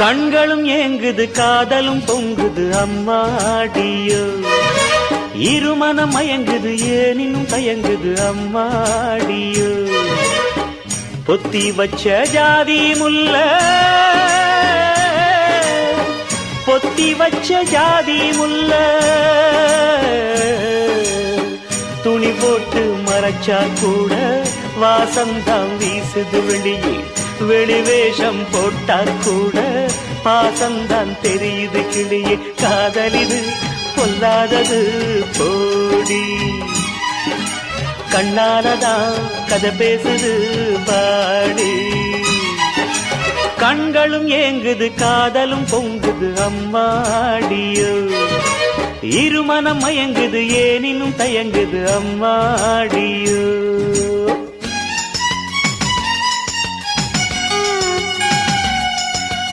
கண்களும் ஏங்குது காதலும் பொங்குது அம்மாடியோ இருமனம் மயங்குது ஏனினும் தயங்குது அம்மாடியோ பொத்தி வச்ச ஜாதி முல்ல பொத்தி வச்ச ஜாதி முல்ல துணி போட்டு மறைச்சா கூட வாசம்தான் வீசுது வெளியே வெளிவேஷம் போட்டா கூட பாசம்தான் தெரியுது கிளியே காதலிது பொல்லாதது போடி கண்ணாலதான் கதை பேசுது பாடி கண்களும் ஏங்குது காதலும் பொங்குது அம்மாடியோ இருமனம் மயங்குது ஏனினும் தயங்குது அம்மாடியோ